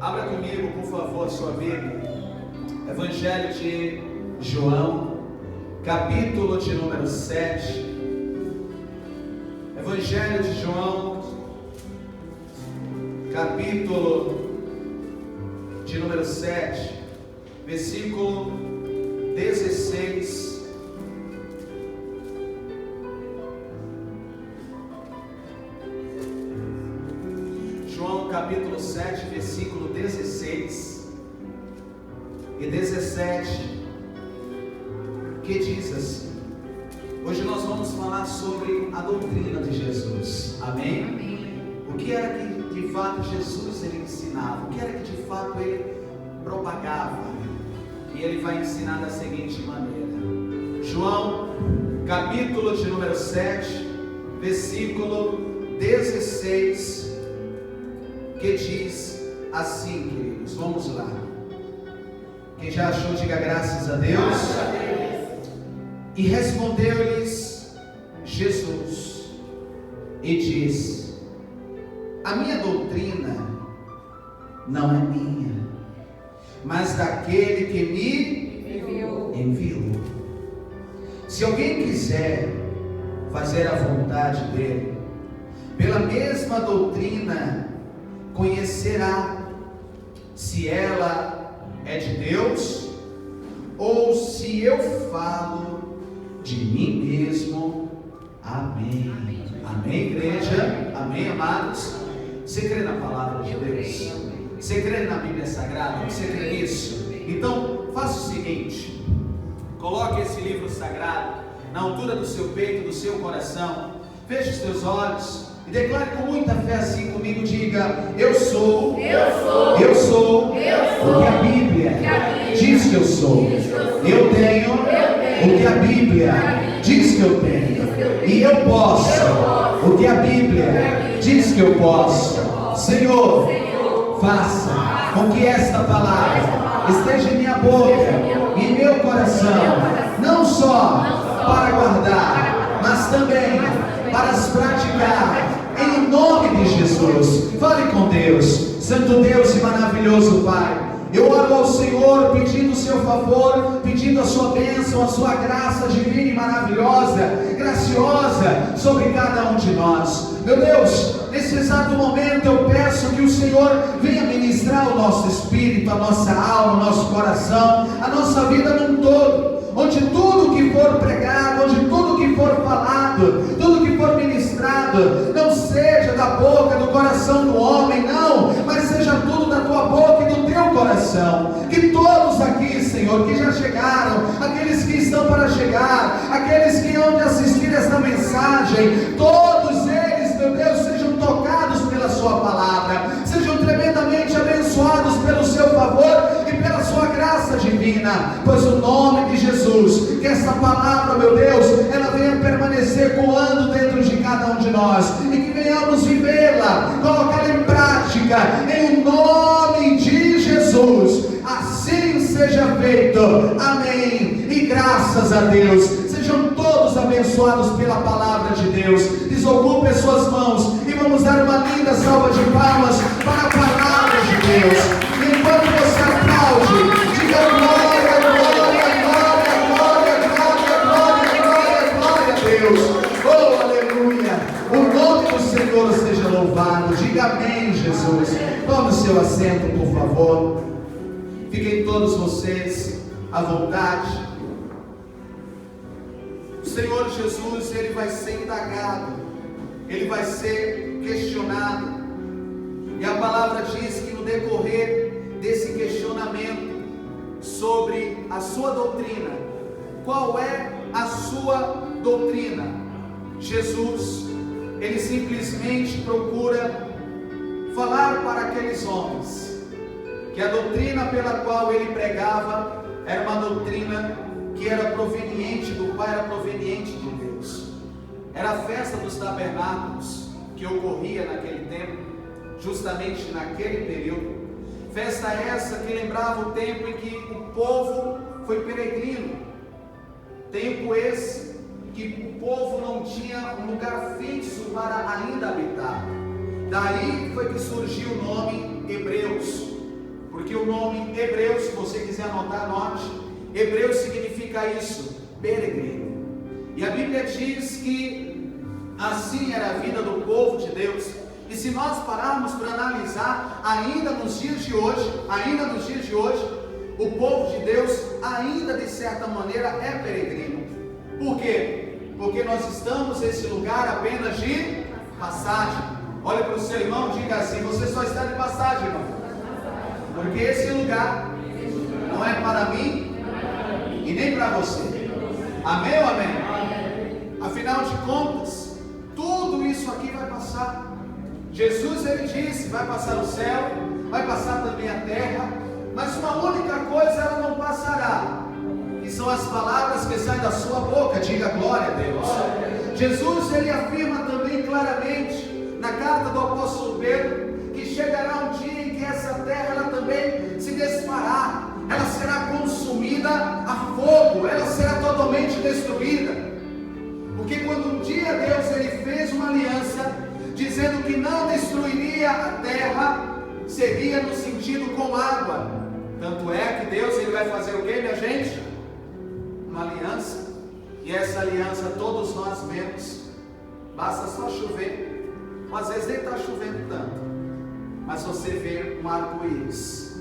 Abra comigo, por favor, a sua Bíblia. Evangelho de João, capítulo de número 7. Evangelho de João, capítulo de número 7, versículo 16. João capítulo 7, versículo 16 e 17, que diz assim: hoje nós vamos falar sobre a doutrina de Jesus, amém? Amém. O que era que de fato Jesus ele ensinava, o que era que de fato ele propagava, e ele vai ensinar da seguinte maneira. João capítulo de número 7, versículo 16, que diz assim, queridos, vamos lá. Quem já achou, diga graças a Deus. Graças a Deus. E respondeu-lhes Jesus e disse: a minha doutrina não é minha, mas daquele que me enviou. Se alguém quiser fazer a vontade dele, pela mesma doutrina conhecerá se ela é de Deus ou se eu falo de mim mesmo. Amém. Amém, igreja. Amém, amados. Você crê na palavra de Deus? Você crê na Bíblia Sagrada? Você crê nisso? Então faça o seguinte: coloque esse livro sagrado na altura do seu peito, do seu coração. Feche os teus olhos e declare com muita fé assim comigo. Diga: eu sou o que a Bíblia diz que eu sou. Eu tenho o que a Bíblia diz que eu tenho. E eu posso o que a Bíblia diz que eu posso. Senhor, faça com que esta palavra esteja em minha boca e em meu coração, não só para guardar, mas também para as praticar, em nome de Jesus. Fale com Deus. Santo Deus e maravilhoso Pai, eu oro ao Senhor pedindo o seu favor, pedindo a sua bênção, a sua graça divina e maravilhosa, graciosa sobre cada um de nós. Meu Deus, nesse exato momento eu peço que o Senhor venha ministrar o nosso espírito, a nossa alma, o nosso coração, a nossa vida num todo. Onde tudo que for pregado, onde tudo que for falado, tudo que for ministrado, não seja da boca, do coração do homem, não, mas seja tudo da tua boca e do teu coração. Que todos aqui, Senhor, que já chegaram, aqueles que estão para chegar, aqueles que hão de assistir esta mensagem, todos eles, meu Deus, sejam tocados pela sua palavra, sejam tremendamente abençoados pelo seu favor e pela sua graça divina, pois o nome de Jesus, que essa palavra, meu Deus, ela venha permanecer coando dentro de cada um de nós, e que venhamos vivê-la, colocá-la em prática, em nome de Jesus. Assim seja feito, amém, e graças a Deus. Sejam todos abençoados pela palavra de Deus. Desocupe as suas mãos e vamos dar uma linda salva de palmas para a palavra de Deus. E enquanto você aplaude, diga glória, glória, glória, glória, glória, glória, glória a Deus. Oh, aleluia. O nome do Senhor seja louvado. Diga amém, Jesus. Tome o seu assento, por favor. Fiquem todos vocês à vontade. O Senhor Jesus, ele vai ser indagado, ele vai ser questionado, e a palavra diz que no decorrer desse questionamento sobre a sua doutrina, qual é a sua doutrina? Jesus, ele simplesmente procura falar para aqueles homens que a doutrina pela qual ele pregava era uma doutrina que era proveniente do Pai, era proveniente de Deus. Era a festa dos tabernáculos que ocorria naquele tempo, justamente naquele período. Festa essa que lembrava o tempo em que o povo foi peregrino. Tempo esse que o povo não tinha um lugar fixo para ainda habitar. Daí foi que surgiu o nome Hebreus. anotar, anote. Hebreu significa isso, peregrino. E a Bíblia diz que assim era a vida do povo de Deus. E se nós pararmos para analisar, ainda nos dias de hoje, o povo de Deus ainda de certa maneira é peregrino. Por quê? Porque nós estamos nesse lugar apenas de passagem. Olha para o seu irmão e diga assim: você só está de passagem, irmão. Porque esse lugar não é para mim e nem para você. Amém ou amém? Afinal de contas, tudo isso aqui vai passar. Jesus, ele disse, vai passar o céu, vai passar também a terra, mas uma única coisa ela não passará, que são as palavras que saem da sua boca. Diga glória a Deus. Jesus, ele afirma também claramente na carta do apóstolo Pedro que chegará um dia em que essa terra ela também se desfará, ela será consumida a fogo, ela será totalmente destruída. Porque quando um dia Deus ele fez uma aliança dizendo que não destruiria a terra, seria no sentido com água. Tanto é que Deus ele vai fazer o que, minha gente? Uma aliança. E essa aliança todos nós vemos. Basta só chover. Às vezes nem está chovendo tanto, mas você vê um arco-íris.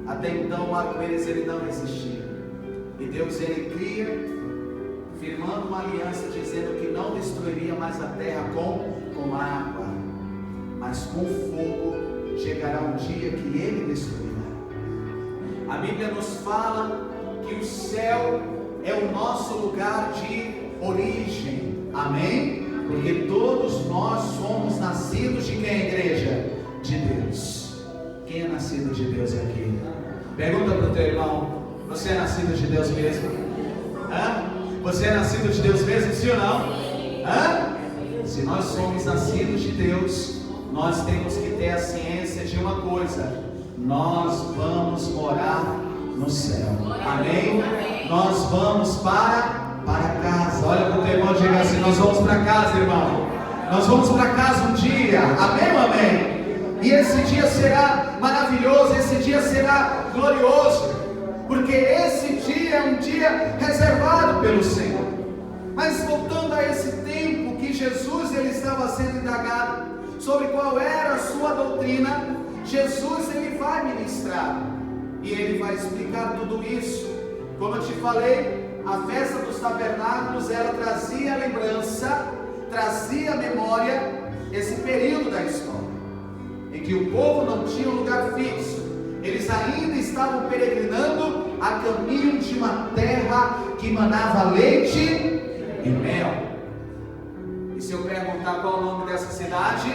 Até então o arco-íris ele não existia. E Deus ele cria, firmando uma aliança dizendo que não destruiria mais a terra com água, mas com fogo. Chegará um dia que ele destruirá. A Bíblia nos fala que o céu é o nosso lugar de origem. Amém? Porque todos nós somos nascidos de quem, igreja? De Deus. Quem é nascido de Deus aqui? Pergunta para o teu irmão: você é nascido de Deus mesmo? Hã? Você é nascido de Deus mesmo, sim ou não? Hã? Se nós somos nascidos de Deus, nós temos que ter a ciência de uma coisa: nós vamos morar no céu. Amém? Nós vamos para casa. Olha para o teu irmão e diga assim: nós vamos para casa, irmão. Nós vamos para casa um dia. Amém ou amém? E esse dia será maravilhoso, esse dia será glorioso, porque esse dia é um dia reservado pelo Senhor. Mas voltando a esse tempo que Jesus ele estava sendo indagado sobre qual era a sua doutrina, Jesus ele vai ministrar e ele vai explicar tudo isso. Como eu te falei, a festa dos tabernáculos ela trazia lembrança, trazia memória esse período da história em que o povo não tinha um lugar fixo. Eles ainda estavam peregrinando a caminho de uma terra que manava leite e mel. E se eu perguntar qual o nome dessa cidade,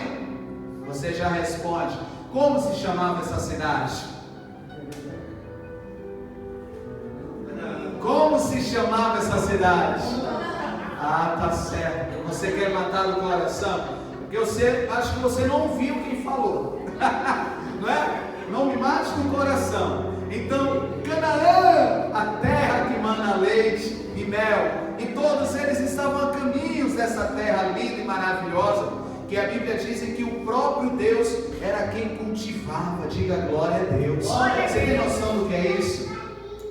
você já responde. Como se chamava essa cidade? Como se chamava essa cidade? Ah, tá certo. Você quer matar o coração? Porque acho que você não ouviu quem falou. Não é? Não me mate no coração. Então, Canaã, a terra que mana leite e mel, e todos eles estavam a caminhos dessa terra linda e maravilhosa, que a Bíblia diz que o próprio Deus era quem cultivava. Diga glória a Deus. Você tem noção do que é isso?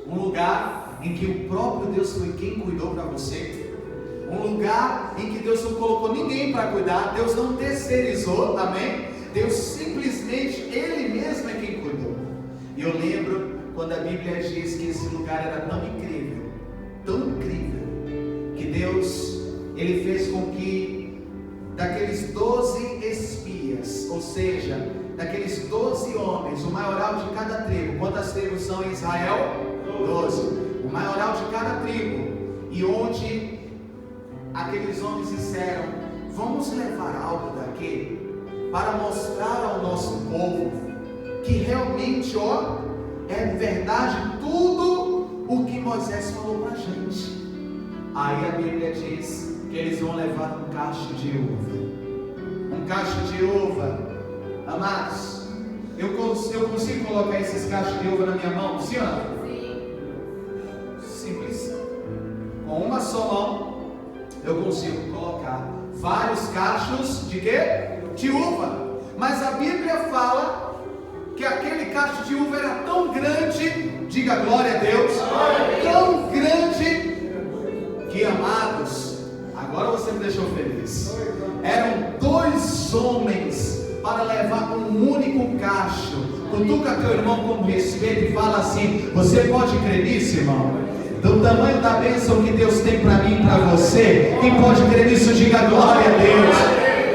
Um lugar em que o próprio Deus foi quem cuidou para você. Um lugar em que Deus não colocou ninguém para cuidar. Deus não terceirizou, amém? Deus simplesmente, Ele mesmo é quem cuidou. E eu lembro quando a Bíblia diz que esse lugar era tão incrível, que Deus, Ele fez com que daqueles 12 espias, ou seja, daqueles 12 homens, o maioral de cada tribo. Quantas tribos são em Israel? 12. O maioral de cada tribo. E onde aqueles homens disseram: vamos levar algo daqui para mostrar ao nosso povo que realmente, é verdade tudo o que Moisés falou para a gente. Aí a Bíblia diz que eles vão levar um cacho de uva. Um cacho de uva. Amados, eu consigo colocar esses cachos de uva na minha mão? Sim ou não? Simples. Com uma só mão eu consigo colocar vários cachos de quê? De uva. Mas a Bíblia fala que aquele cacho de uva era tão grande, diga glória a Deus, deles. Eram 2 homens para levar um único cacho. Cutuca teu irmão com respeito e fala assim: você pode crer nisso, irmão? Do tamanho da bênção que Deus tem para mim e para você, quem pode crer nisso, diga glória a Deus.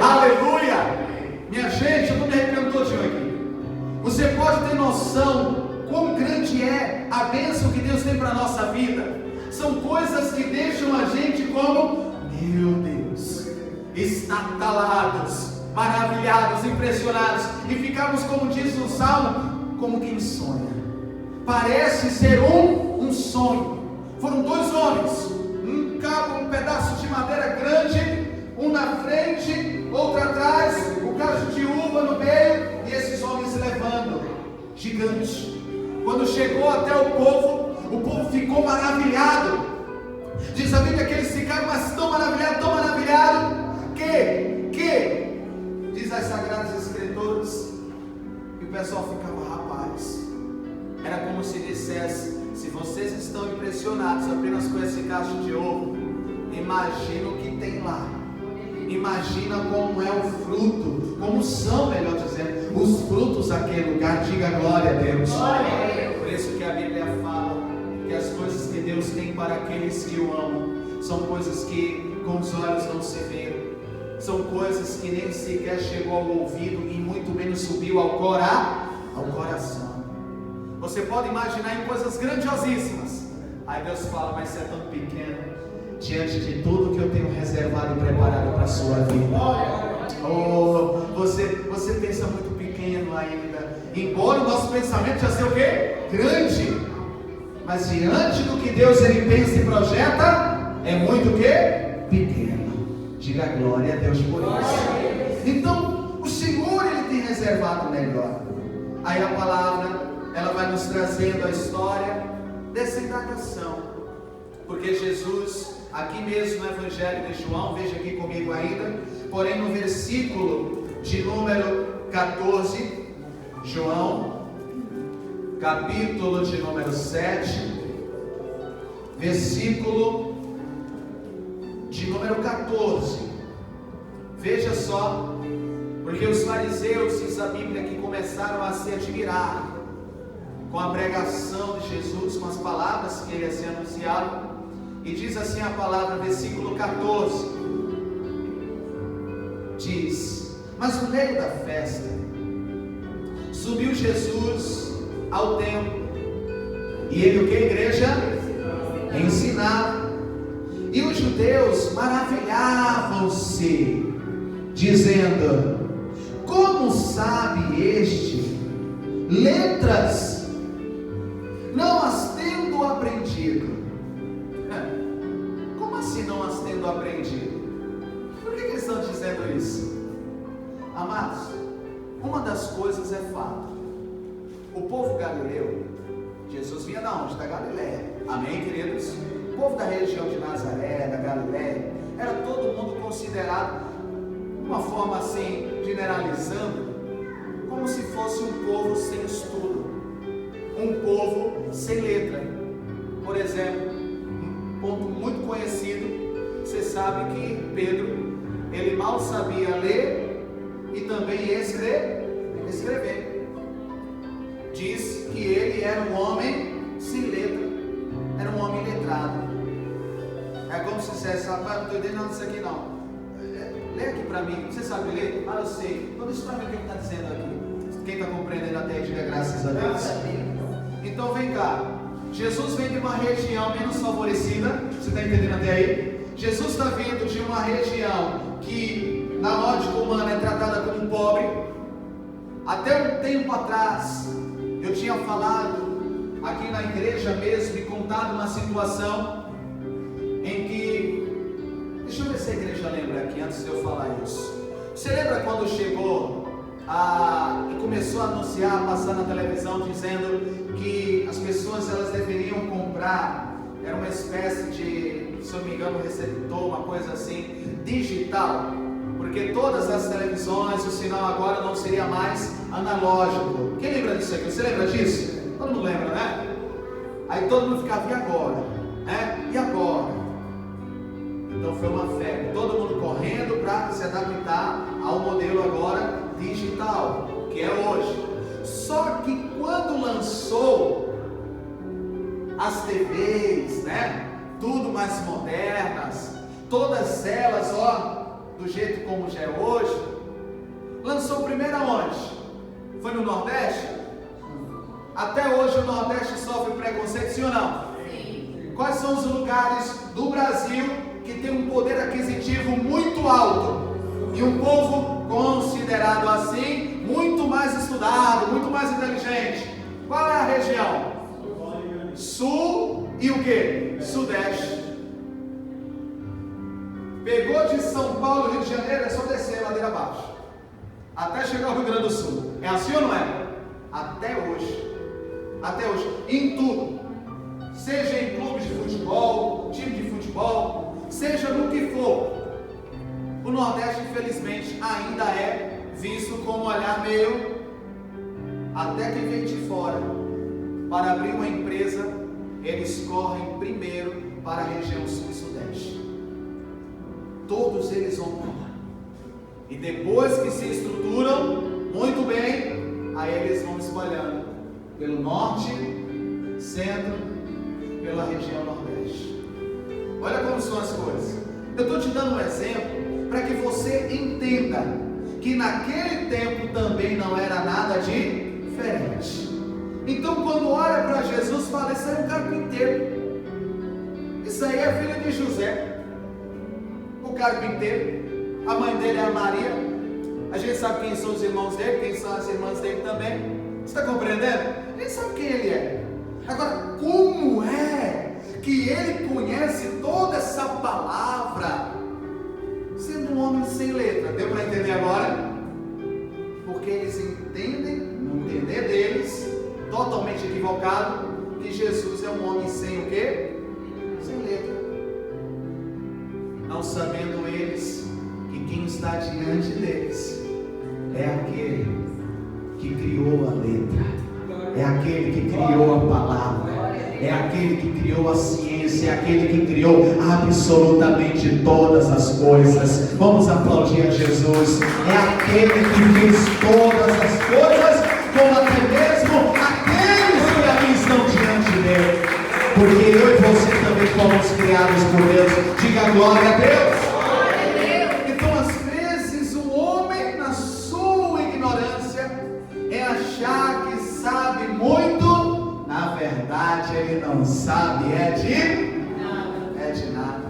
Aleluia! Minha gente, eu estou me arrepiando todinho aqui. Você pode ter noção quão grande é a bênção que Deus tem para a nossa vida. São coisas que deixam a gente como, meu Deus, estalados, maravilhados, impressionados, e ficamos, como diz no Salmo, como quem sonha. Parece ser um sonho. Foram 2 homens, um cabo, um pedaço de madeira grande, um na frente, outro atrás, o cacho de uva no meio, e esses homens levando, gigante. Quando chegou até o povo ficou maravilhado. Diz a Bíblia que eles ficaram mas tão maravilhados, que diz as Sagradas Escrituras, que o pessoal ficava, rapaz, era como se dissesse: se vocês estão impressionados apenas com esse cacho de ouro, imagina o que tem lá. Imagina como é o fruto, como são, melhor dizendo, os frutos daquele lugar. Diga glória a Deus. Por isso que a Bíblia fala que as coisas que Deus tem para aqueles que o amam são coisas que com os olhos não se vê, são coisas que nem sequer chegou ao ouvido e muito menos subiu ao coração. Você pode imaginar em coisas grandiosíssimas, aí Deus fala: mas você é tão pequeno diante de tudo que eu tenho reservado e preparado para a sua vida. Oh, você pensa muito pequeno ainda, embora o nosso pensamento já seja o quê? Grande. Mas diante do que Deus ele pensa e projeta, é muito o quê? Pequeno. Diga glória a Deus por isso. Então o Senhor ele tem reservado o melhor. Aí a palavra ela vai nos trazendo a história dessa indagação, porque Jesus, aqui mesmo no Evangelho de João, veja aqui comigo ainda, porém no versículo de número 14, João, capítulo de número 7, versículo de número 14, veja só, porque os fariseus, diz a Bíblia, que começaram a se admirar com a pregação de Jesus, com as palavras que ele havia anunciado, e diz assim a palavra, versículo 14, diz: mas no meio da festa, subiu Jesus ao templo, e ele o que, igreja? Ensinava, e os judeus maravilhavam-se, dizendo: como sabe este letras, não as tendo aprendido? Como assim não as tendo aprendido? Por que eles estão dizendo isso? Amados, uma das coisas é fato: o povo galileu, Jesus vinha da onde? Da Galileia, amém, queridos? O povo da região de Nazaré, da Galileia, era todo mundo considerado, de uma forma assim, generalizando, como se fosse um povo sem estudo, um povo sem letra. Por exemplo, um ponto muito conhecido, você sabe que Pedro, ele mal sabia ler e também escrever. Diz que ele era um homem sem letra, era um homem letrado. É como se dissesse: rapaz, não estou entendendo nada disso aqui não. Lê aqui para mim, você sabe ler? Ah, eu sei. Então isso para mim o que ele está dizendo aqui. Quem está compreendendo até aí, diga graças a Deus. Então vem cá, Jesus vem de uma região menos favorecida, você está entendendo até aí? Jesus está vindo de uma região que na lógica humana é tratada como pobre. Até um tempo atrás eu tinha falado aqui na igreja mesmo e contado uma situação em que, deixa eu ver se a igreja lembra aqui antes de eu falar isso. Você lembra quando chegou e começou a anunciar, a passar na televisão dizendo que as pessoas elas deveriam comprar, era uma espécie de, se eu não me engano, receptor, uma coisa assim, digital, porque todas as televisões, o sinal agora não seria mais analógico. Quem lembra disso aqui? Você lembra disso? Todo mundo lembra, né? Aí todo mundo ficava: e agora? E agora? Então foi uma febre, todo mundo correndo para se adaptar ao modelo agora digital, que é hoje. Só que quando lançou as TVs, né, tudo mais modernas, todas elas, do jeito como já é hoje, lançou primeiro aonde? Foi no Nordeste? Até hoje o Nordeste sofre preconceito, sim ou não? Sim. Quais são os lugares do Brasil que tem um poder aquisitivo muito alto e um povo considerado assim muito mais estudado, muito mais inteligente? Qual é a região? Sul e o que? Sudeste. Pegou de São Paulo, Rio de Janeiro, é só descer a ladeira abaixo até chegar ao Rio Grande do Sul. É assim ou não é? Até hoje, em tudo, seja em clubes de futebol, time de futebol, seja no que for, o Nordeste infelizmente ainda é visto com um olhar meio, até quem vem de fora para abrir uma empresa, eles correm primeiro para a região sul e sudeste. Todos eles vão para lá, e depois que se estruturam muito bem, aí eles vão espalhando pelo norte, centro, pela região nordeste. Olha como são as coisas. Eu estou te dando um exemplo para que você entenda que naquele tempo também não era nada diferente. Então quando olha para Jesus, fala: isso aí é um carpinteiro, isso aí é filho de José, o carpinteiro. A mãe dele é a Maria. A gente sabe quem são os irmãos dele, quem são as irmãs dele também. Você está compreendendo? A gente sabe quem ele é. Agora, como é que ele conhece toda essa palavra, sendo um homem sem letra? Deu para entender agora? Porque eles entendem, no entender deles, totalmente equivocado, que Jesus é um homem sem o quê? Sem letra. Não sabendo eles que quem está diante deles é aquele que criou a letra, é aquele que criou a palavra, é aquele que criou a ciência, é aquele que criou absolutamente todas as coisas. Vamos aplaudir a Jesus. É aquele que fez todas as coisas, como até mesmo aqueles que ali estão diante dele, porque eu e você também fomos criados por Deus. Diga glória a Deus. Achar que sabe muito, na verdade ele não sabe, é de nada.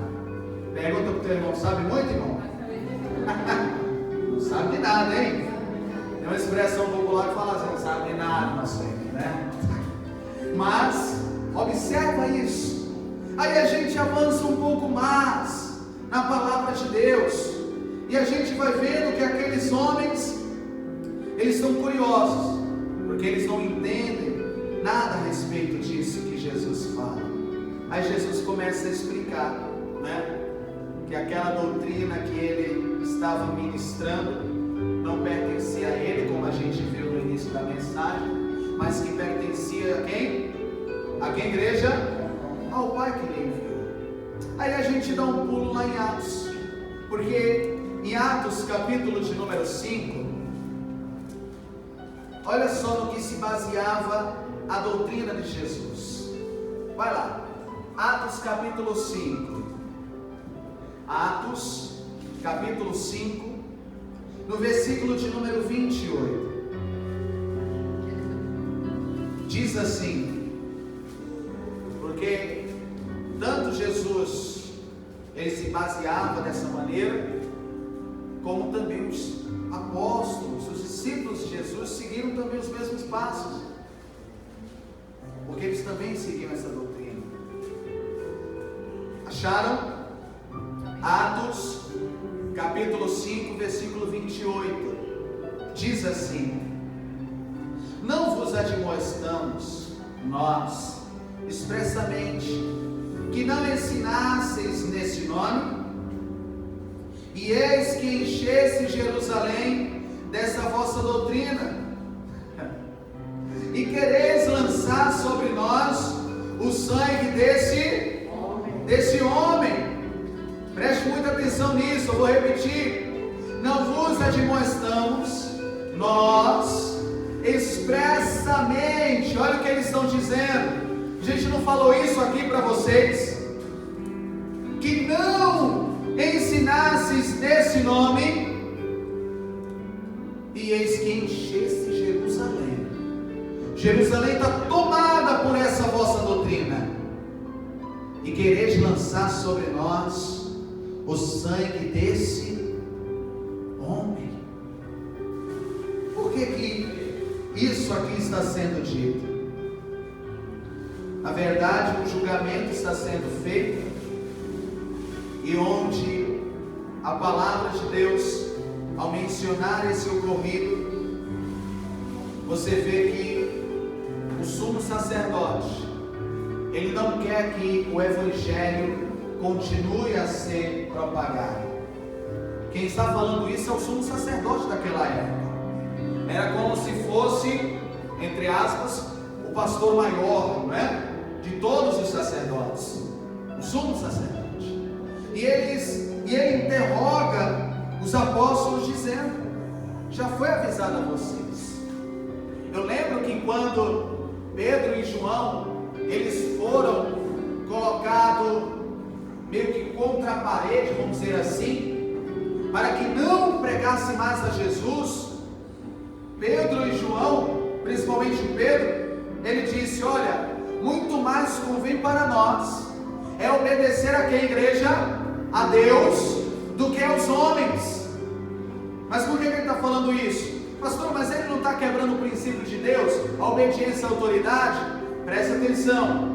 Pergunta para o teu irmão: sabe muito, irmão? Não sabe de nada, hein? Tem uma expressão popular que fala assim: não sabe de nada, não sei, né? Mas observa isso. Aí a gente avança um pouco mais na palavra de Deus, e a gente vai vendo que aqueles homens, eles estão curiosos, porque eles não entendem nada a respeito disso que Jesus fala. Aí Jesus começa a explicar, né, que aquela doutrina que ele estava ministrando não pertencia a ele, como a gente viu no início da mensagem, mas que pertencia a quem? A quem, igreja? Ao Pai que lhe enviou. Aí a gente dá um pulo lá em Atos, porque em Atos capítulo de número 5, olha só no que se baseava a doutrina de Jesus. Vai lá, Atos capítulo 5. Atos capítulo 5, no versículo de número 28. Diz assim: porque tanto Jesus, ele se baseava dessa maneira, como também os apóstolos, os discípulos de Jesus seguiram também os mesmos passos, porque eles também seguiam essa doutrina. Acharam? Atos capítulo 5, versículo 28, diz assim: não vos admoestamos nós expressamente que não ensinasseis nesse nome, e eis que enchesse Jerusalém dessa vossa doutrina, e quereis lançar sobre nós o sangue desse homem. Preste muita atenção nisso, eu vou repetir. Não vos admoestamos, nós, expressamente, olha o que eles estão dizendo. A gente não falou isso aqui para vocês, que não ensinasses nesse nome, e eis que encheste Jerusalém. Jerusalém está tomada por essa vossa doutrina, e quereis lançar sobre nós o sangue desse homem. Por que isso aqui está sendo dito? Na verdade, o julgamento está sendo feito, e onde a palavra de Deus, ao mencionar esse ocorrido, você vê que o sumo sacerdote, ele não quer que o evangelho continue a ser propagado. Quem está falando isso é o sumo sacerdote daquela época. Era como se fosse, entre aspas, o pastor maior, não é? De todos os sacerdotes, o sumo sacerdote. E ele interroga os apóstolos dizendo: já foi avisado a vocês. Eu lembro que quando Pedro e João, eles foram colocados meio que contra a parede, vamos dizer assim, para que não pregasse mais a Jesus, Pedro e João, principalmente Pedro, ele disse: olha, muito mais convém para nós é obedecer a quem, igreja? A Deus, do que aos homens. Mas por que ele está falando isso? Pastor, mas ele não está quebrando o princípio de Deus, a obediência à autoridade? Preste atenção,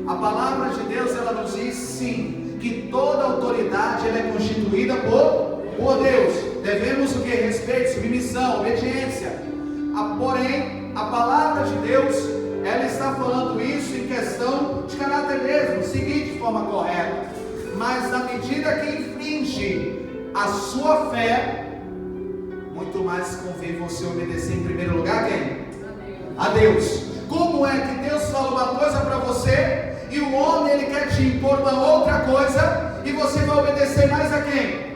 a palavra de Deus, ela nos diz sim, que toda autoridade ela é constituída por Deus. Devemos o que? Respeito, submissão, obediência. Porém, a palavra de Deus, ela está falando isso em questão de caráter mesmo, seguir de forma correta. Mas na medida que infringe a sua fé, muito mais convém você obedecer em primeiro lugar quem? A Deus. Como é que Deus fala uma coisa para você e o homem ele quer te impor uma outra coisa, e você vai obedecer mais a quem?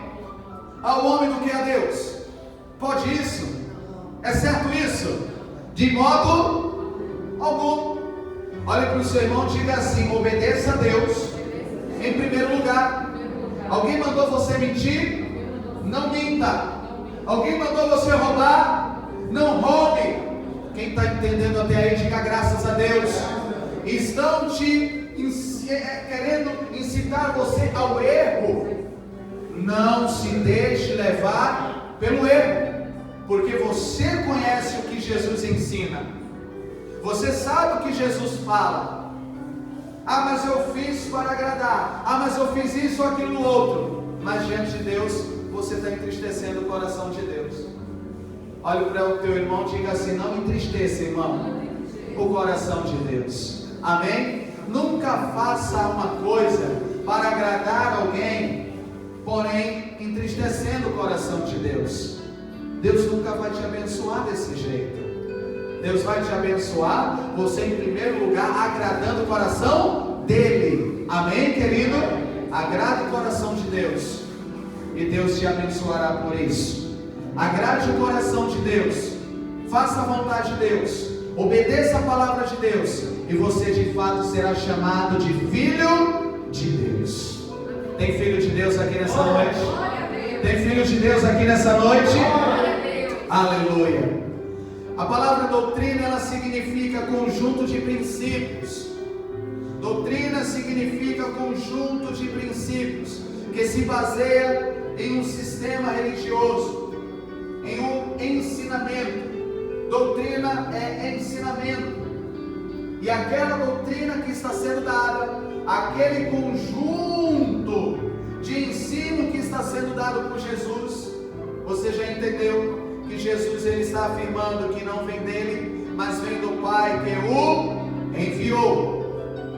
Ao homem do que a Deus? Pode isso? É certo isso? De modo algum. Olhe para o seu irmão e diga assim: obedeça a Deus em primeiro lugar. Alguém mandou você mentir? Não minta. Alguém mandou você roubar? Não roube. Quem está entendendo até aí, diga graças a Deus. Estão te querendo incitar você ao erro. Não se deixe levar pelo erro, porque você conhece o que Jesus ensina. Você sabe o que Jesus fala. Ah, mas eu fiz para agradar. Ah, mas eu fiz isso ou aquilo outro. Mas diante de Deus, você está entristecendo o coração de Deus. Olhe para o teu irmão e diga assim: não entristeça, irmão, o coração de Deus. Amém? Nunca faça uma coisa para agradar alguém, porém entristecendo o coração de Deus. Deus nunca vai te abençoar desse jeito. Deus vai te abençoar, você em primeiro lugar, agradando o coração dele. Amém, querido? Agrade o coração de Deus, e Deus te abençoará por isso. Agrade o coração de Deus, faça a vontade de Deus, obedeça a palavra de Deus, e você de fato será chamado de filho de Deus. Tem filho de Deus aqui nessa noite? Tem filho de Deus aqui nessa noite? Aleluia. A palavra doutrina, ela significa conjunto de princípios. Doutrina significa conjunto de princípios que se baseia em um sistema religioso, em um ensinamento. Doutrina é ensinamento. E aquela doutrina que está sendo dada, aquele conjunto de ensino que está sendo dado por Jesus, você já entendeu que Jesus ele está afirmando que não vem dele, mas vem do Pai que o enviou.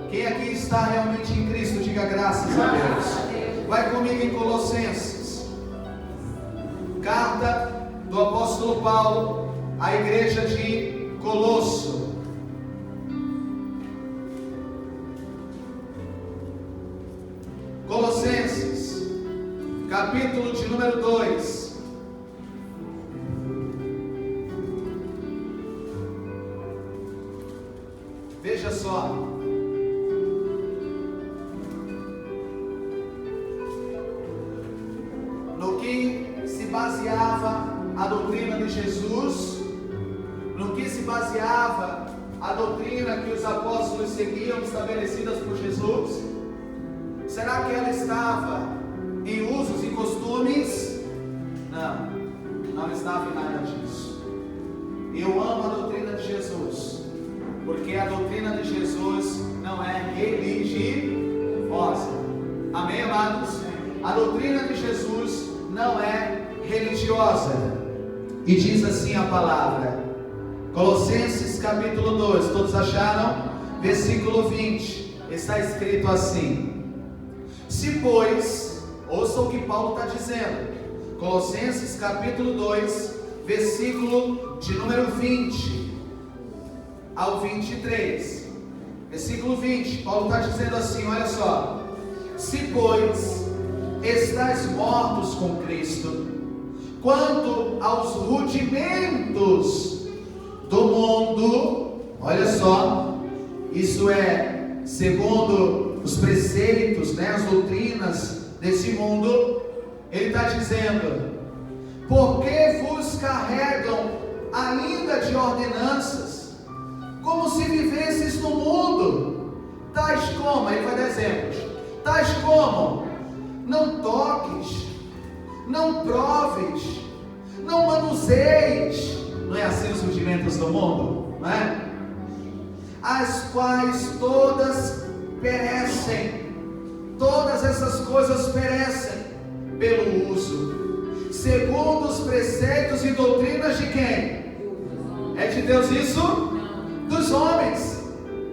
Quem aqui está realmente em Cristo, diga graças a Deus. Vai comigo em Colossenses, carta do apóstolo Paulo à igreja de Colosso. Colossenses, capítulo de número 2. Veja só. No que se baseava a doutrina de Jesus, no que se baseava a doutrina que os apóstolos seguiam, estabelecidas por Jesus. Será que ela estava em usos e costumes? Não, não estava em nada disso. Eu amo a doutrina de Jesus, porque a doutrina de Jesus não é religiosa. Amém, amados? A doutrina de Jesus não é religiosa. E diz assim a palavra, Colossenses capítulo 2, todos acharam? Versículo 20, está escrito assim: se pois, ouça o que Paulo está dizendo, Colossenses capítulo 2, versículo de número 20 ao 23, versículo 20, Paulo está dizendo assim, olha só: se pois estáis mortos com Cristo, quanto aos rudimentos do mundo, olha só, isso é segundo os preceitos, as doutrinas desse mundo, ele está dizendo: porque vos carregam ainda de ordenanças, como se vivesses no mundo, tais como, ele vai dar exemplos, tais como: não toques, não proves, não manuseis. Não é assim os rudimentos do mundo, não é? As quais todas perecem, todas essas coisas perecem pelo uso, segundo os preceitos e doutrinas de quem? É de Deus isso? Dos homens.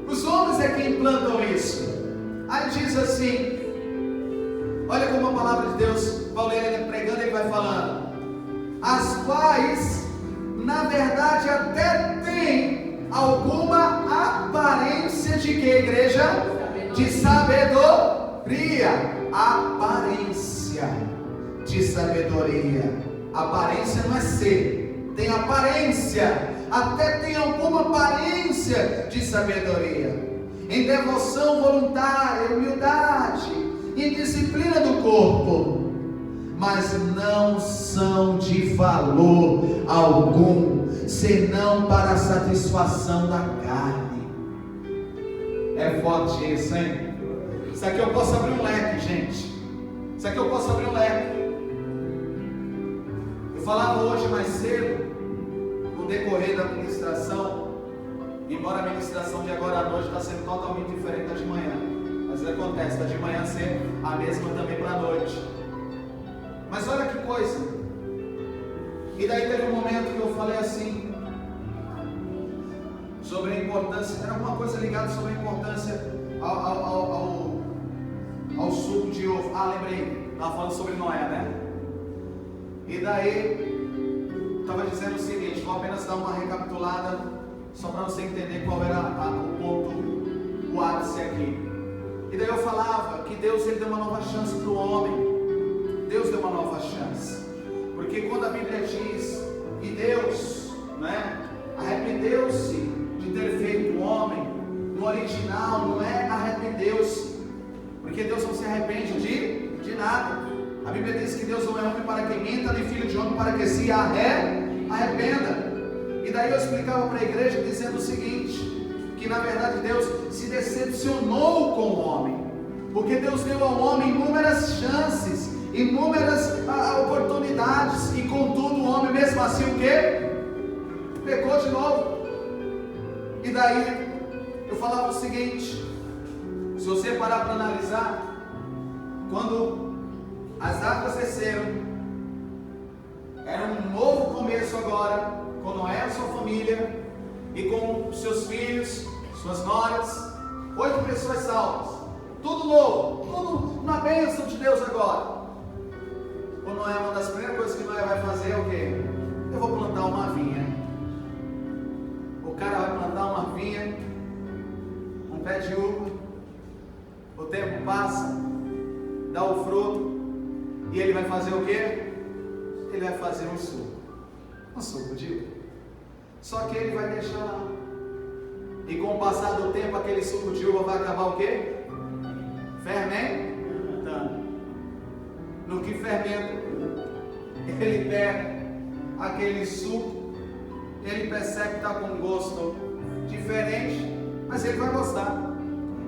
Os homens é que implantam isso. Aí diz assim, olha como a palavra de Deus, Paulo ele pregando, ele vai falando, as quais na verdade até tem alguma aparência de que, igreja? De sabedoria. Aparência de sabedoria. Aparência não é ser, tem aparência, até tem alguma aparência de sabedoria, em devoção voluntária, humildade, em disciplina do corpo, mas não são de valor algum, senão para a satisfação da carne. É forte isso, hein? Isso aqui eu posso abrir um leque, gente. Isso aqui eu posso abrir um leque. Eu falava hoje mais cedo, no decorrer da ministração, embora a ministração de agora à noite está sendo totalmente diferente da de manhã, mas acontece, da de manhã ser a mesma também para a noite. Mas olha que coisa, e daí teve um momento que eu falei assim, sobre a importância, era alguma coisa ligada sobre a importância ao suco de ovo. Lembrei, estava falando sobre Noé, né? E daí, estava dizendo o seguinte, vou apenas dar uma recapitulada, só para você entender qual era o ponto, o ápice aqui. E daí eu falava que Deus ele deu uma nova chance para o homem. Deus deu uma nova chance, porque quando a Bíblia diz que Deus, arrependeu-se de ter feito o homem, no original não é arrependeu-se, porque Deus não se arrepende de nada. A Bíblia diz que Deus não é homem para que minta, nem filho de homem para que se arrependa. E daí eu explicava para a igreja dizendo o seguinte, que na verdade Deus se decepcionou com o homem, porque Deus deu ao homem inúmeras chances, inúmeras oportunidades, e contudo o homem mesmo assim o quê? Pecou de novo. E daí eu falava o seguinte, se você parar para analisar, quando as águas desceram, era um novo começo agora, com Noé e sua família, e com seus filhos, suas noras, 8 pessoas salvas, tudo novo, tudo na bênção de Deus agora. O Noé, uma das primeiras coisas que Noé vai fazer é o quê? Eu vou plantar uma vinha. O cara vai plantar uma vinha, um pé de uva, o tempo passa, dá o fruto, E ele vai fazer o quê? Ele vai fazer um suco de uva. Só que ele vai deixar lá. E com o passar do tempo, aquele suco de uva vai acabar o quê? Fermentando. No que fermenta, ele pega aquele suco, ele percebe que está com um gosto diferente, mas ele vai gostar.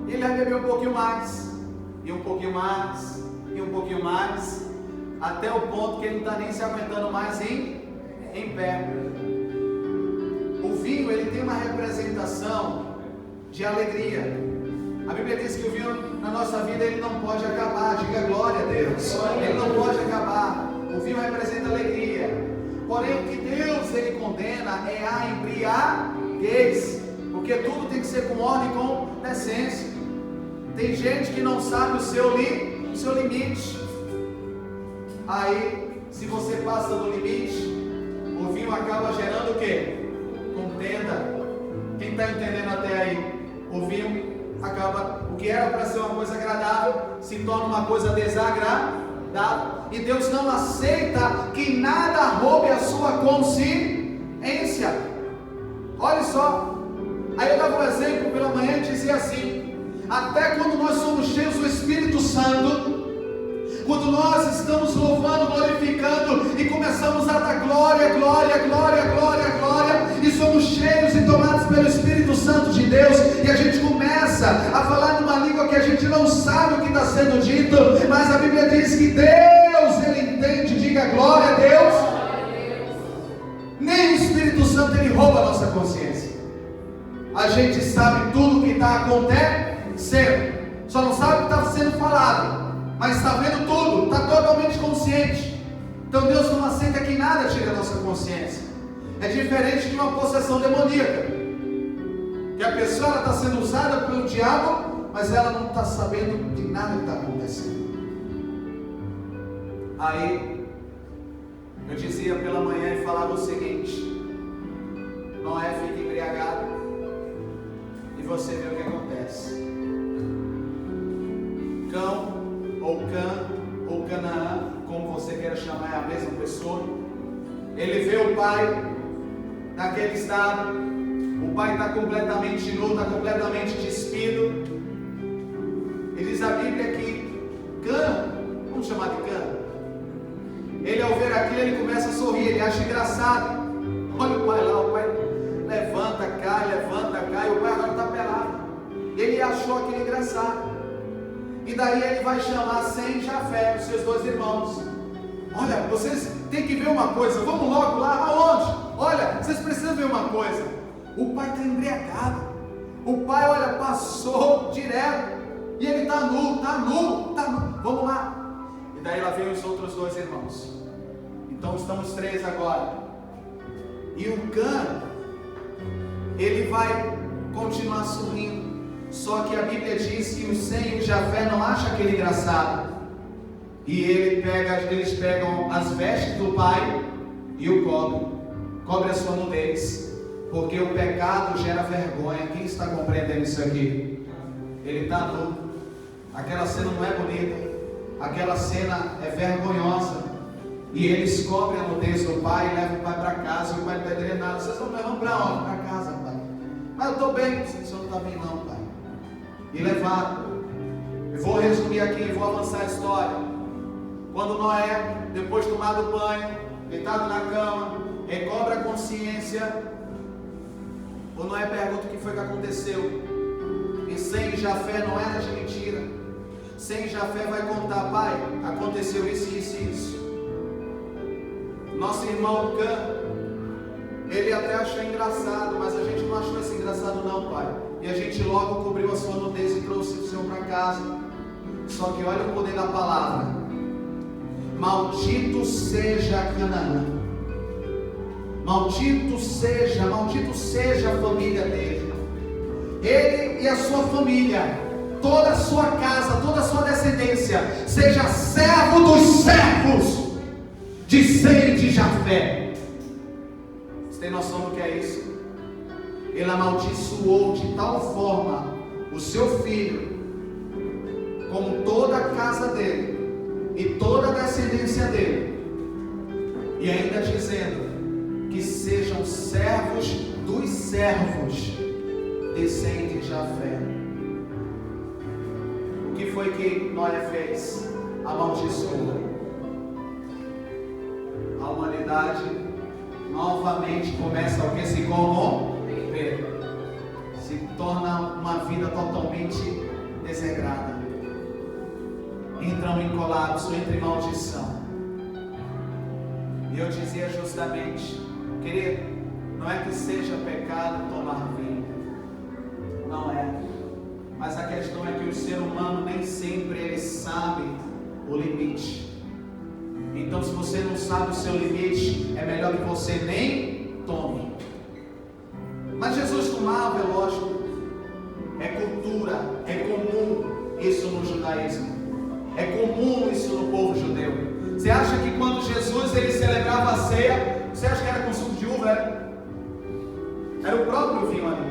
Ele vai beber um pouquinho mais, e um pouquinho mais, e um pouquinho mais, até o ponto que ele não está nem se aguentando mais em pé. O vinho, ele tem uma representação de alegria. A Bíblia diz que o vinho na nossa vida, ele não pode acabar. Diga glória a Deus. Ele não pode acabar. O vinho representa alegria. Porém, o que Deus, ele condena é a embriaguez, porque tudo tem que ser com ordem e com decência. Tem gente que não sabe o seu limite. Aí, se você passa do limite, o vinho acaba gerando o quê? Contenda. Quem está entendendo até aí? O vinho acaba, o que era para ser uma coisa agradável, se torna uma coisa desagradável. E Deus não aceita que nada roube a sua consciência. Olha só. Aí eu dava um exemplo pela manhã e dizia assim: até quando nós somos cheios do Espírito Santo, quando nós estamos louvando, glorificando e começamos a dar glória, glória, glória, glória, glória, e somos cheios e tomados pelo Espírito Santo de Deus, e a gente começa a falar numa língua que a gente não sabe o que está sendo dito, mas a Bíblia diz que Deus, ele entende. Diga glória a Deus. Nem o Espírito Santo, ele rouba a nossa consciência. A gente sabe tudo o que está acontecendo, só não sabe o que está sendo falado, mas está vendo tudo, está totalmente consciente. Então Deus não aceita que nada tire a nossa consciência. É diferente de uma possessão demoníaca, que a pessoa está sendo usada pelo diabo, mas ela não está sabendo de nada que está acontecendo. Aí eu dizia pela manhã e falava o seguinte: Noé fica embriagado, e você vê o que acontece. Cão ou Cã, ou Canaã, como você queira chamar, é a mesma pessoa. Ele vê o pai naquele estado. O pai está completamente nu, está completamente despido. E diz a Bíblia que Cã, vamos chamar de Cã, ele ao ver aquilo, ele começa a sorrir, ele acha engraçado. Olha o pai lá, o pai levanta, cai, e o pai agora está pelado. Ele achou aquilo engraçado. E daí ele vai chamar Sem e Jafé, os seus dois irmãos. Olha, vocês têm que ver uma coisa, vamos logo lá. Aonde? Olha, vocês precisam ver uma coisa. O pai está embriagado. O pai, olha, passou direto. E ele está nu. Vamos lá. E daí lá vem os outros dois irmãos. Então estamos três agora. E o Cã, ele vai continuar sorrindo. Só que a Bíblia diz que o Sem e o Jafé não acham aquele engraçado. E eles pegam as vestes do pai e o cobre a sua nudez, porque o pecado gera vergonha. Quem está compreendendo isso aqui? Ele está nu. Aquela cena não é bonita, aquela cena é vergonhosa. E eles cobrem a nudez do pai e levam o pai para casa. E o pai não está dizendo nada. Vocês estão levando para onde? Para casa, pai. Mas eu estou bem. O senhor não está bem não, pai. E levaram. Eu vou resumir aqui, vou avançar a história. Quando Noé, depois de tomar o banho, deitado na cama, recobra a consciência, o Noé pergunta o que foi que aconteceu. E Sem e Jafé não era de mentira. Sem e Jafé vai contar: pai, aconteceu isso, isso e isso. Nosso irmão Cã, ele até achou engraçado, mas a gente não achou isso engraçado não, pai. E a gente logo cobriu a sua nudez e trouxe o senhor para casa. Só que olha o poder da palavra. Maldito seja Canaã. Maldito seja a família dele. Ele e a sua família, toda a sua casa, toda a sua descendência, seja servo dos servos de Sem e de Jafé. Você tem noção do que é isso? Ele amaldiçoou de tal forma o seu filho, como toda a casa dele, e toda a descendência dele. E ainda dizendo que sejam servos dos servos, descendentes de Jafé. O que foi que Noé fez? Amaldiçoou. A humanidade novamente começa a se corromper, se torna uma vida totalmente desregrada, entram em colapso, entram em maldição. E eu dizia justamente, querido, não é que seja pecado tomar vinho, não é, mas a questão é que o ser humano nem sempre ele sabe o limite. Então, se você não sabe o seu limite, é melhor que você nem tome. Mas Jesus tomava, é lógico, é cultura, é comum isso no judaísmo, é comum isso no povo judeu. Você acha que quando Jesus ele celebrava a ceia, você acha que era com suco de uva? Era o próprio vinho ali.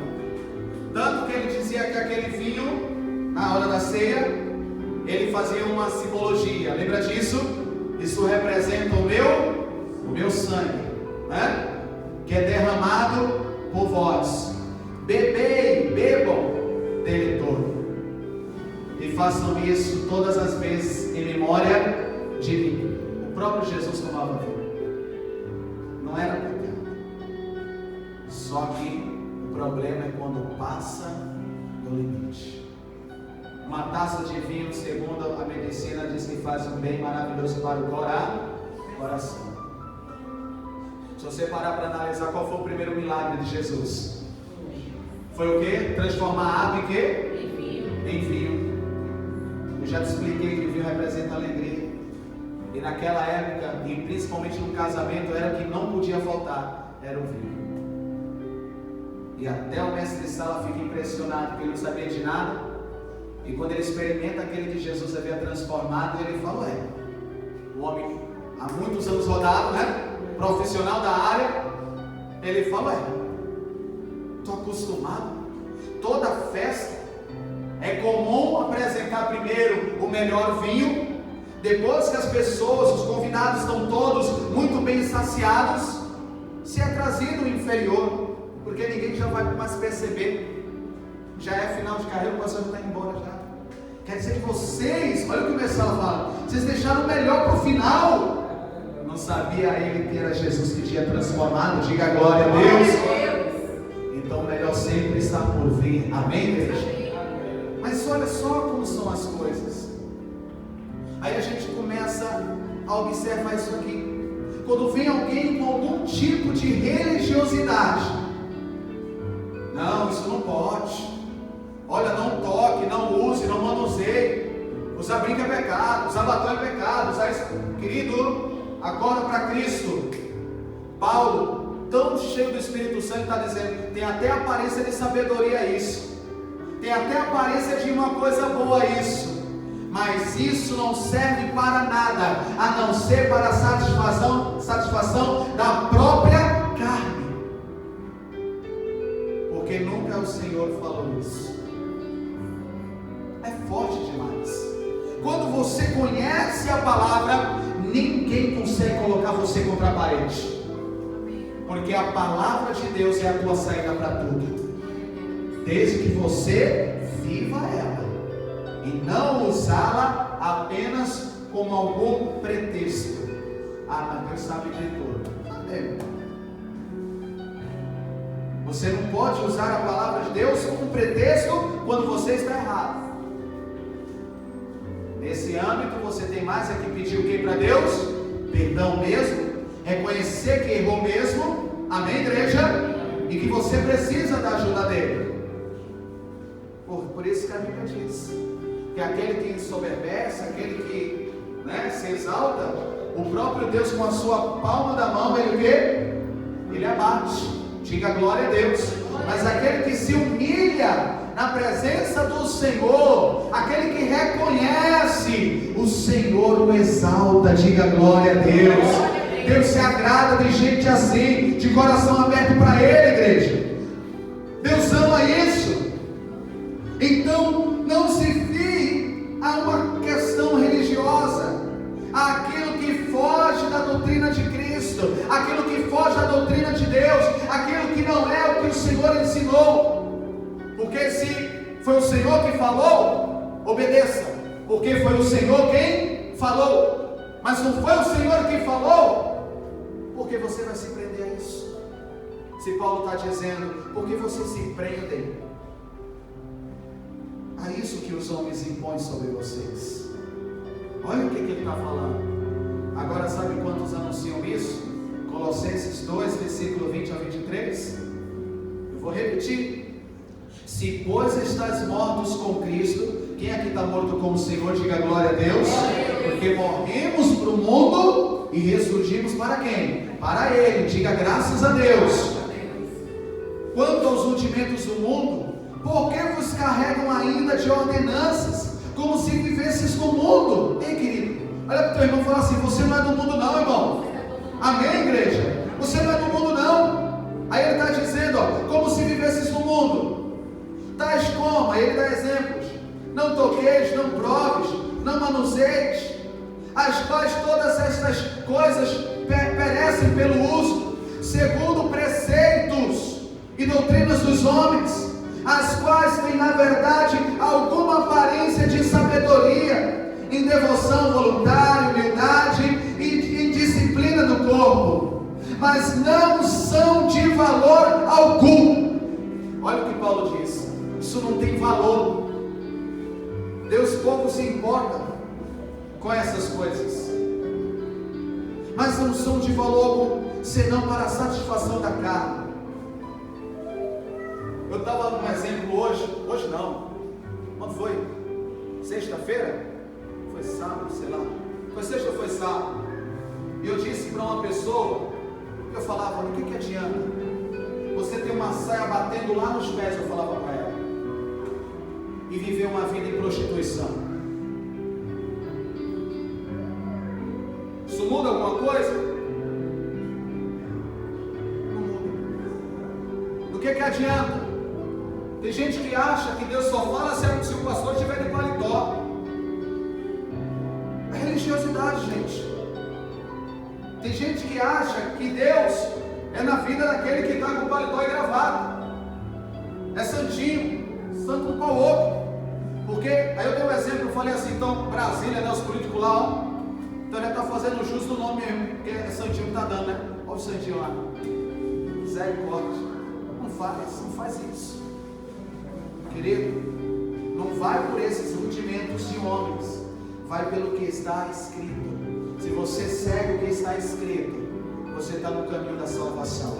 Tanto que ele dizia que aquele vinho, na hora da ceia, ele fazia uma simbologia. Lembra disso? Isso representa o meu sangue, né? Que é derramado por vós. Bebam dele todo, e façam isso todas as vezes em memória de mim. O próprio Jesus tomava vinho. Não era pecado. Só que o problema é quando passa do limite. Uma taça de vinho, segundo a medicina, diz que faz um bem maravilhoso para o coração. Se você parar para analisar, qual foi o primeiro milagre de Jesus? Foi o quê? Transformar água em quê? Em vinho. Eu já te expliquei que o vinho representa alegria. E naquela época, e principalmente no casamento, era o que não podia faltar, era o vinho. E até o mestre de sala fica impressionado, porque ele não sabia de nada. E quando ele experimenta aquele que Jesus havia transformado, ele fala, o homem há muitos anos rodado, né? Profissional da área, ele fala, estou acostumado, toda festa é comum apresentar primeiro o melhor vinho, depois que as pessoas, os convidados estão todos muito bem saciados, se é trazido o inferior, porque ninguém já vai mais perceber, já é final de carreira, o pastor está indo embora já. Quer dizer que vocês, olha o que o Messala fala, vocês deixaram o melhor para o final. Não sabia ele que era Jesus que tinha transformado. Diga glória a Deus. Então o melhor sempre está por vir. Amém, igreja? Mas olha só como são as coisas. Aí a gente começa a observar isso aqui. Quando vem alguém com algum tipo de religiosidade, não, isso não pode. Olha, não toque, não use, não manuseie. Usar brinco é pecado, usar batom é pecado, usar isso. Querido, agora para Cristo, Paulo, tão cheio do Espírito Santo, está dizendo, tem até aparência de sabedoria isso, tem até aparência de uma coisa boa isso, mas isso não serve para nada, a não ser para a satisfação da própria carne, porque nunca o Senhor falou isso. É forte demais. Quando você conhece a palavra, ninguém consegue colocar você contra a parede, porque a palavra de Deus é a tua saída para tudo, desde que você viva ela e não usá-la apenas como algum pretexto. Mas Deus sabe de tudo. Amém. Você não pode usar a palavra de Deus como pretexto quando você está errado. Nesse âmbito você tem mais é que pedir o que para Deus? Perdão mesmo, reconhecer que errou mesmo, amém, igreja? E que você precisa da ajuda dele. Por isso que a Bíblia diz que aquele que ensoberbece, aquele que se exalta, o próprio Deus com a sua palma da mão, ele o quê? Ele abate. Diga glória a Deus. Mas aquele que se humilha na presença do Senhor, aquele que reconhece, o Senhor o exalta. Diga glória a Deus. Deus se agrada de gente assim, de coração aberto para Ele, igreja. Deus ama isso. Então não se fie a uma questão religiosa. ensinou. Porque se foi o Senhor que falou, obedeça. Porque foi o Senhor quem falou. Mas não foi o Senhor que falou, porque você vai se prender a isso. Se Paulo está dizendo, porque vocês se prendem a isso que os homens impõem sobre vocês. Olha o que ele está falando. Agora sabe quantos anunciam isso? Colossenses 2, versículo 20 a 23. Eu vou repetir. Se pois estás mortos com Cristo, quem aqui está morto com o Senhor, diga glória a Deus. Porque morremos para o mundo e ressurgimos para quem? Para Ele, diga graças a Deus. Quanto aos rudimentos do mundo, por que vos carregam ainda de ordenanças, como se vivesses no mundo? Ei, querido, olha para o teu irmão e fala assim, você não é do mundo não, irmão. Amém, igreja? Você não é do mundo não. Aí ele está dizendo, como se vivesses no mundo. Tais como, aí ele dá exemplos. Não toqueis, não proves, não manuseis, as quais todas estas coisas perecem pelo uso, segundo preceitos e doutrinas dos homens, as quais têm na verdade alguma aparência de sabedoria, em devoção voluntária, humildade e disciplina do corpo, mas não são de valor algum. Olha o que Paulo diz, isso não tem valor. Deus pouco se importa com essas coisas, mas não são de valor algum, senão para a satisfação da carne. Eu estava num exemplo hoje não, quando foi? Sexta-feira? Foi sábado, sei lá, foi sexta ou foi sábado, e eu disse para uma pessoa, eu falava, o que adianta, você ter uma saia batendo lá nos pés, eu falava para ela, e viver uma vida em prostituição. Isso muda alguma coisa? Não muda. Do que adianta? Tem gente que acha que Deus só fala se o pastor estiver de paletó. É religiosidade, gente. Tem gente que acha que Deus é na vida daquele que está com o paletó e gravata. É santinho, santo um para o outro. Porque, aí eu dei um exemplo, eu falei assim, então, Brasília, né, os políticos lá, ó, então ele está fazendo jus no nome mesmo, porque é santinho que está dando, né? Olha o santinho lá. Misericórdia. Não faz isso. Querido, não vai por esses rudimentos de homens, vai pelo que está escrito. Se você segue o que está escrito, você está no caminho da salvação.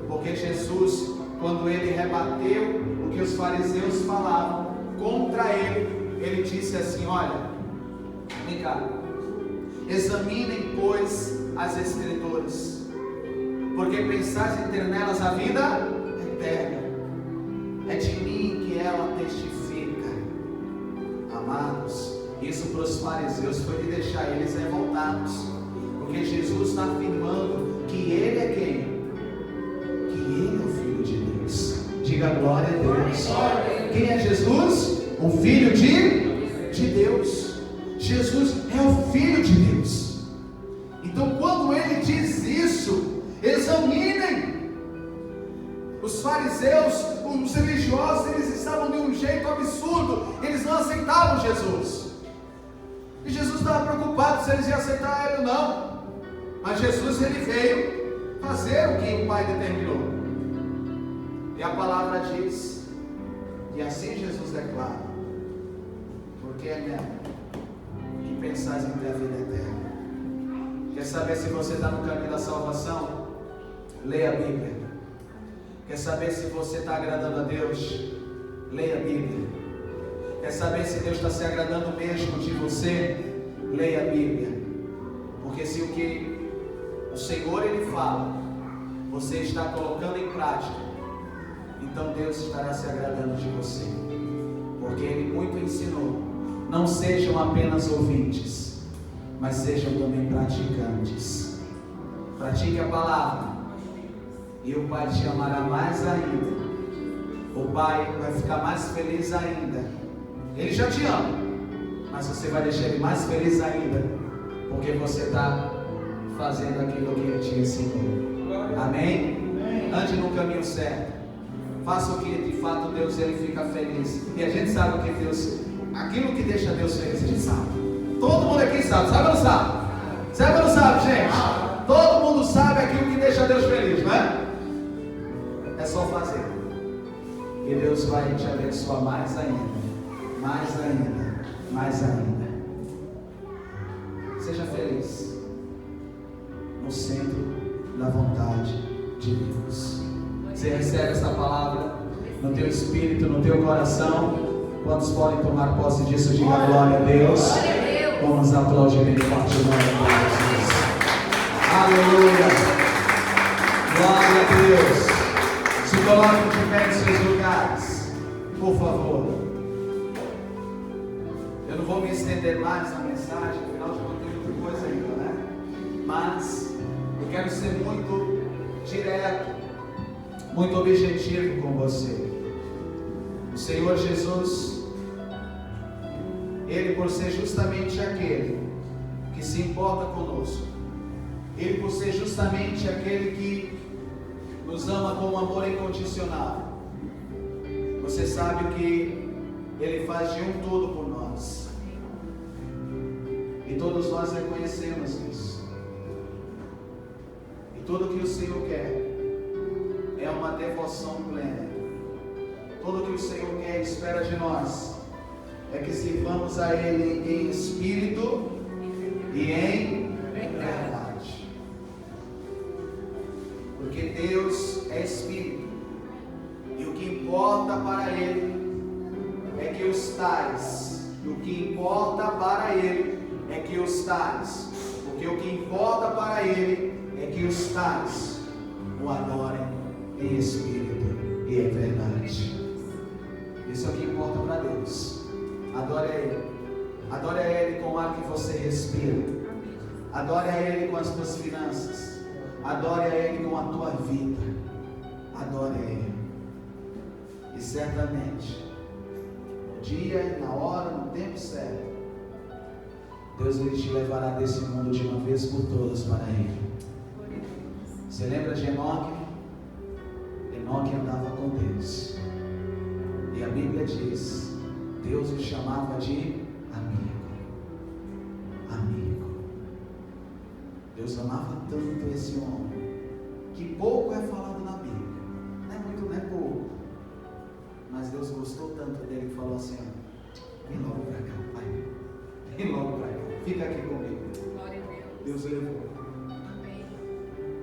Porque Jesus, quando ele rebateu o que os fariseus falavam contra ele disse assim, olha, vem cá, examinem pois as escrituras, porque pensais em ter nelas a vida eterna, é de mim que ela testifica. Amados, isso para os fariseus foi de deixar eles revoltados, porque Jesus está afirmando que ele é quem? Que ele é o Filho de Deus. Diga glória a Deus. Quem é Jesus? O Filho de Deus. Jesus é o Filho de Deus. Então quando ele diz isso, examinem. Os fariseus, os religiosos, eles estavam de um jeito absurdo, eles não aceitavam Jesus. E Jesus estava preocupado se eles iam aceitar ele ou não. Mas Jesus, ele veio fazer o que o Pai determinou. E a palavra diz, e assim Jesus declara, porque é nela que pensais em ter a vida eterna. Quer saber se você está no caminho da salvação? Leia a Bíblia. Quer saber se você está agradando a Deus? Leia a Bíblia. Quer saber se Deus está se agradando mesmo de você? Leia a Bíblia. Porque se o que o Senhor ele fala, você está colocando em prática, então Deus estará se agradando de você. Porque Ele muito ensinou, não sejam apenas ouvintes, mas sejam também praticantes. Pratique a palavra, e o Pai te amará mais ainda. O Pai vai ficar mais feliz ainda. Ele já te ama, mas você vai deixar Ele mais feliz ainda, porque você está fazendo aquilo que Ele te ensinou. Amém? Ande no caminho certo. faça o que de fato Deus ele fica feliz. E a gente sabe o que Deus, aquilo que deixa Deus feliz, a gente sabe. Todo mundo aqui sabe ou não sabe? Sabe ou não sabe, gente? Todo mundo sabe aquilo que deixa Deus feliz, não é? É só fazer. E Deus vai te abençoar mais ainda. Mais ainda. Mais ainda. Seja feliz no centro da vontade de Deus. Você recebe essa palavra no teu espírito, no teu coração. Quantos podem tomar posse disso? Diga glória a Deus. Vamos aplaudir bem forte o nome de Jesus. Aleluia. Glória a Deus. Se coloquem de pé em seus lugares, por favor. Eu não vou me estender mais na mensagem, afinal já não tenho muita coisa ainda, né? Mas eu quero ser muito direto, muito objetivo com você. O Senhor Jesus, Ele por ser justamente aquele que se importa conosco, Ele por ser justamente aquele que nos ama com um amor incondicional, você sabe que Ele faz de um tudo por nós, e todos nós reconhecemos isso. E tudo que o Senhor quer é uma devoção plena. Tudo que o Senhor quer e espera de nós é que sirvamos a Ele em espírito e em verdade. Porque Deus é espírito, e o que importa para Ele é que os tais, o que importa para Ele é que os tais, porque o que importa para Ele é que os tais o adorem em espírito e em verdade. Isso é o que importa para Deus. Adore a Ele. Adore a Ele com o ar que você respira. Adore a Ele com as tuas finanças. Adore a Ele com a tua vida. Adore a Ele. E certamente, no dia, na hora, no tempo certo, Deus Ele te levará desse mundo de uma vez por todas para Ele. Você lembra de Enoque? Enoque andava com Deus. E a Bíblia diz, Deus o chamava de amigo. Amigo. Deus amava tanto esse homem, que pouco é falado na Bíblia. Não é muito, não é pouco. Mas Deus gostou tanto dele que falou assim, vem logo para cá, pai. Vem logo para cá. Fica aqui comigo. Deus levou.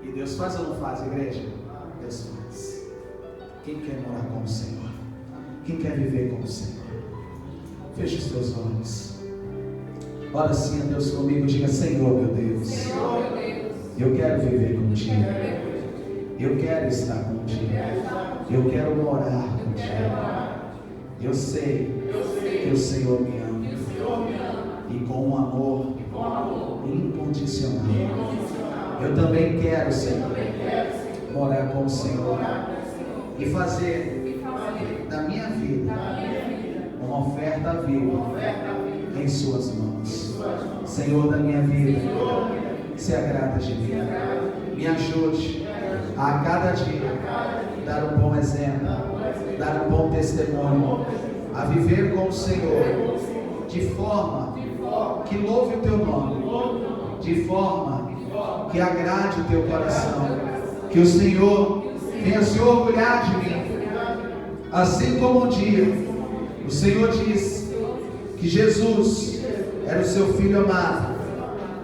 E Deus faz ou não faz, igreja? Deus faz. Quem quer morar com o Senhor? Quem quer viver com o Senhor? Feche os teus olhos. Ora sim a Deus comigo. Diga, Senhor meu Deus, eu quero viver contigo. Eu quero estar contigo. Eu quero morar contigo. Eu sei que o Senhor me ama. E com um amor incondicional. Eu também quero, Senhor, morar com o Senhor e fazer da minha vida uma oferta viva em suas mãos. Senhor da minha vida, se agrada de mim. Me ajude a cada dia dar um bom exemplo, dar um bom testemunho, a viver com o Senhor de forma que louve o teu nome, de forma que agrade o teu coração, que o Senhor venha se orgulhar de mim. Assim como um dia o Senhor disse que Jesus era o seu Filho amado,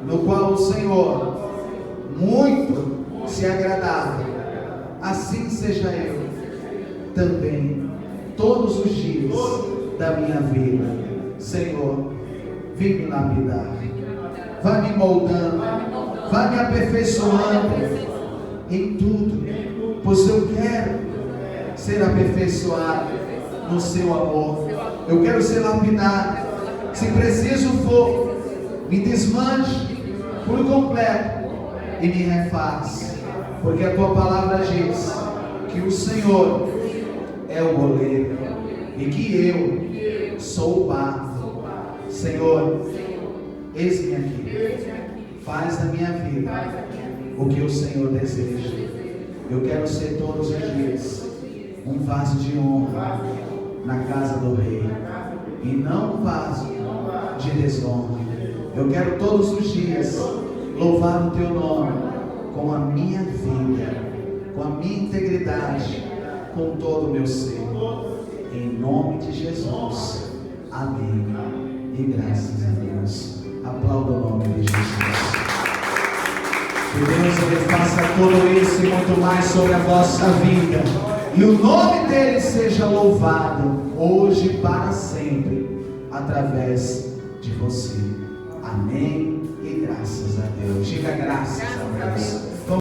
no qual o Senhor muito se agradava, assim seja eu também todos os dias da minha vida. Senhor, vem me lapidar, vai me moldando, vai me aperfeiçoando em tudo, pois eu quero ser aperfeiçoado no seu amor. Eu quero ser lapidado. Se preciso for, me desmanche por completo e me refaz, porque a tua palavra diz que o Senhor é o goleiro e que eu sou o barro. Senhor, eis-me aqui, faz da minha vida o que o Senhor deseja. Eu quero ser todos os dias um vaso de honra na casa do rei, e não um vaso de desonra. Eu quero todos os dias louvar o teu nome com a minha vida, com a minha integridade, com todo o meu ser. Em nome de Jesus. Amém. E graças a Deus. Aplauda o nome de Jesus. Que Deus ele faça tudo isso e muito mais sobre a vossa vida. E o nome dele seja louvado hoje e para sempre, através de você. Amém e graças a Deus. Diga graças a Deus.